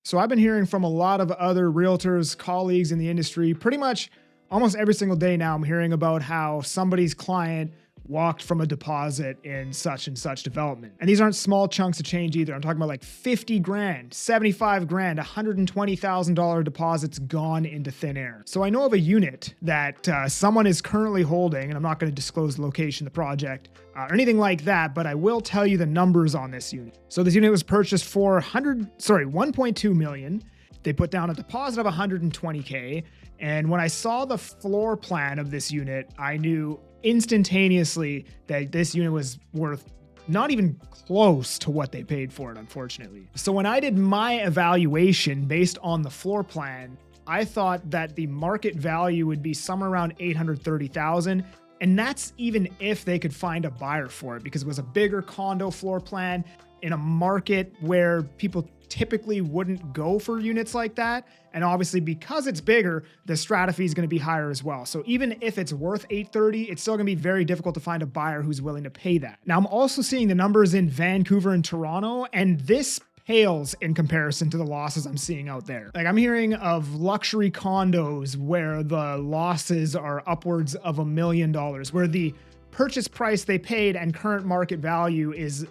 So I've been hearing from a lot of other realtors, colleagues in the industry, pretty much almost every single day now. I'm hearing about how somebody's client walked from a deposit in such and such development. And these aren't small chunks of change either. I'm talking about like 50 grand, 75 grand, $120,000 deposits gone into thin air. So I know of a unit that someone is currently holding, and I'm not going to disclose the location of the project or anything like that, but I will tell you the numbers on this unit. So this unit was purchased for 1.2 million. They put down a deposit of 120K. And when I saw the floor plan of this unit, I knew instantaneously that this unit was worth not even close to what they paid for it, unfortunately. So when I did my evaluation based on the floor plan, I thought that the market value would be somewhere around 830,000. And that's even if they could find a buyer for it, because it was a bigger condo floor plan in a market where people typically wouldn't go for units like that. And obviously because it's bigger, the strata fee is going to be higher as well. So even if it's worth 830, it's still going to be very difficult to find a buyer who's willing to pay that. Now I'm also seeing the numbers in Vancouver and Toronto, and this pales in comparison to the losses I'm seeing out there. Like I'm hearing of luxury condos where the losses are upwards of $1 million, where the purchase price they paid and current market value is,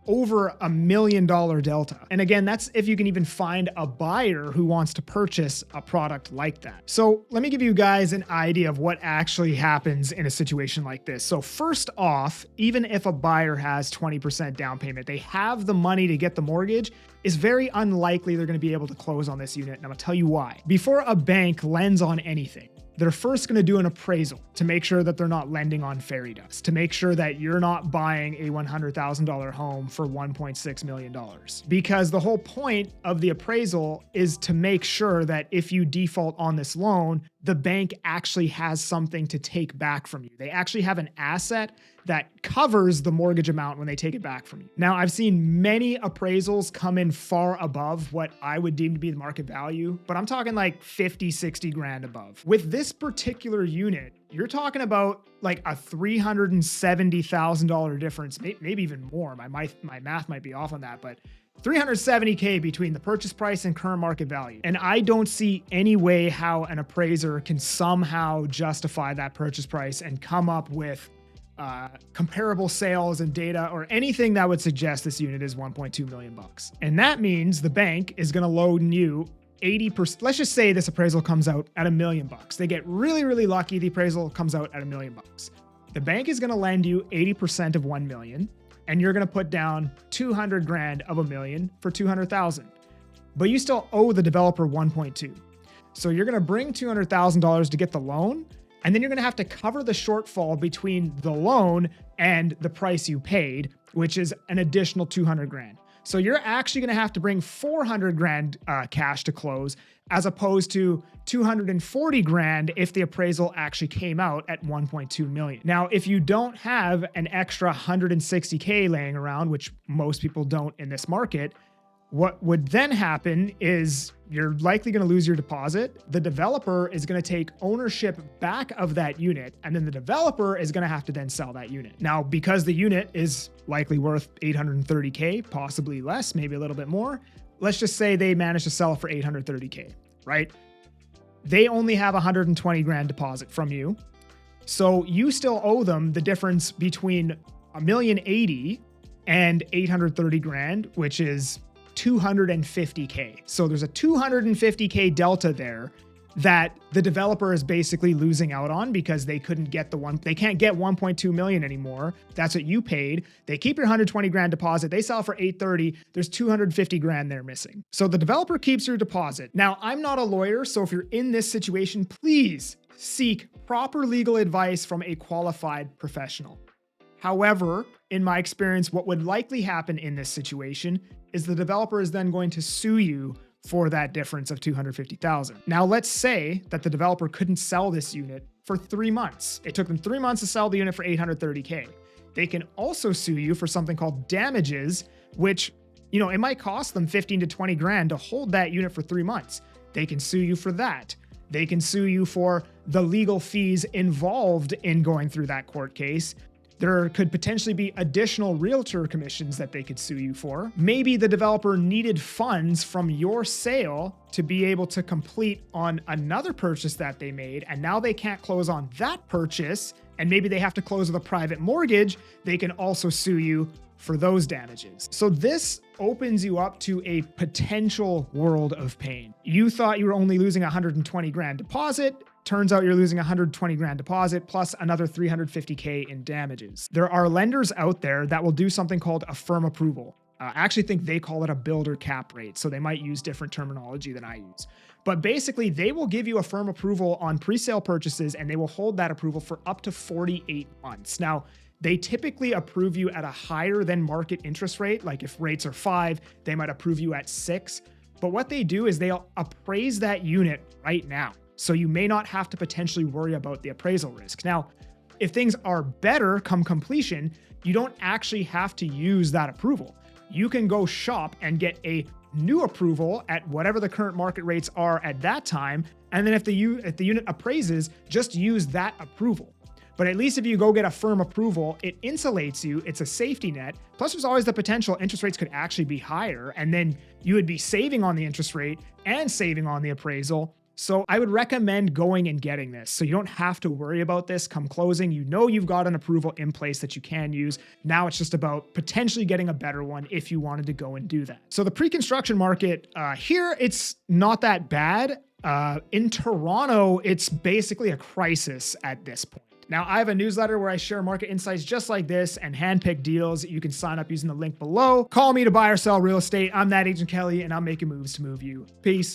over $1 million delta. And again, that's if you can even find a buyer who wants to purchase a product like that. So let me give you guys an idea of what actually happens in a situation like this. So first off, even if a buyer has 20% down payment, they have the money to get the mortgage, it's very unlikely they're going to be able to close on this unit. And I'm going to tell you why. Before a bank lends on anything, they're first going to do an appraisal to make sure that they're not lending on fairy dust, to make sure that you're not buying a $100,000 home for $1.6 million. Because the whole point of the appraisal is to make sure that if you default on this loan, the bank actually has something to take back from you. They actually have an asset that covers the mortgage amount when they take it back from you. Now, I've seen many appraisals come in far above what I would deem to be the market value, but I'm talking like 50, 60 grand above. With this particular unit, you're talking about like a $370,000 difference, maybe even more. My math might be off on that, but $370K between the purchase price and current market value. And I don't see any way how an appraiser can somehow justify that purchase price and come up with comparable sales and data or anything that would suggest this unit is 1.2 million bucks. And that means the bank is going to loan you 80%. Let's just say this appraisal comes out at $1 million bucks. They get really, really lucky. The appraisal comes out at $1 million bucks. The bank is going to lend you 80% of 1 million, and you're going to put down 200 grand of $1 million for 200,000. But you still owe the developer 1.2. So you're going to bring $200,000 to get the loan, and then you're going to have to cover the shortfall between the loan and the price you paid, which is an additional 200 grand. So you're actually going to have to bring 400 grand cash to close, as opposed to 240 grand if the appraisal actually came out at 1.2 million. Now, if you don't have an extra 160K laying around, which most people don't in this market, what would then happen is you're likely going to lose your deposit. The developer is going to take ownership back of that unit, and then the developer is going to have to then sell that unit. Now, because the unit is likely worth 830K, possibly less, maybe a little bit more, let's just say they managed to sell it for 830K, right? They only have 120 grand deposit from you. So you still owe them the difference between $1,080,000 and 830 grand, which is 250K. So there's a 250K delta there that the developer is basically losing out on because they couldn't get they can't get 1.2 million anymore. That's what you paid. They keep your 120 grand deposit. They sell for 830. There's 250 grand they're missing. So the developer keeps your deposit. Now, I'm not a lawyer, so if you're in this situation, please seek proper legal advice from a qualified professional. However, in my experience, what would likely happen in this situation is the developer is then going to sue you for that difference of 250,000. Now, let's say that the developer couldn't sell this unit for 3 months. It took them 3 months to sell the unit for 830K. They can also sue you for something called damages, which, it might cost them 15 to 20 grand to hold that unit for 3 months. They can sue you for that. They can sue you for the legal fees involved in going through that court case. There could potentially be additional realtor commissions that they could sue you for. Maybe the developer needed funds from your sale to be able to complete on another purchase that they made, and now they can't close on that purchase, and maybe they have to close with a private mortgage. They can also sue you for those damages. So this opens you up to a potential world of pain. You thought you were only losing 120 grand deposit. Turns out you're losing 120 grand deposit plus another 350K in damages. There are lenders out there that will do something called a firm approval. I actually think they call it a builder cap rate, so they might use different terminology than I use. But basically, they will give you a firm approval on pre-sale purchases, and they will hold that approval for up to 48 months. Now, they typically approve you at a higher than market interest rate. Like if rates are 5, they might approve you at 6. But what they do is they'll appraise that unit right now. So you may not have to potentially worry about the appraisal risk. Now, if things are better come completion, you don't actually have to use that approval. You can go shop and get a new approval at whatever the current market rates are at that time. And then if the unit appraises, just use that approval. But at least if you go get a firm approval, it insulates you. It's a safety net. Plus, there's always the potential interest rates could actually be higher. And then you would be saving on the interest rate and saving on the appraisal. So I would recommend going and getting this. So you don't have to worry about this come closing. You know you've got an approval in place that you can use. Now it's just about potentially getting a better one if you wanted to go and do that. So the pre-construction market here, it's not that bad. In Toronto, it's basically a crisis at this point. Now, I have a newsletter where I share market insights just like this and handpick deals. You can sign up using the link below. Call me to buy or sell real estate. I'm that Agent Kelly, and I'm making moves to move you. Peace.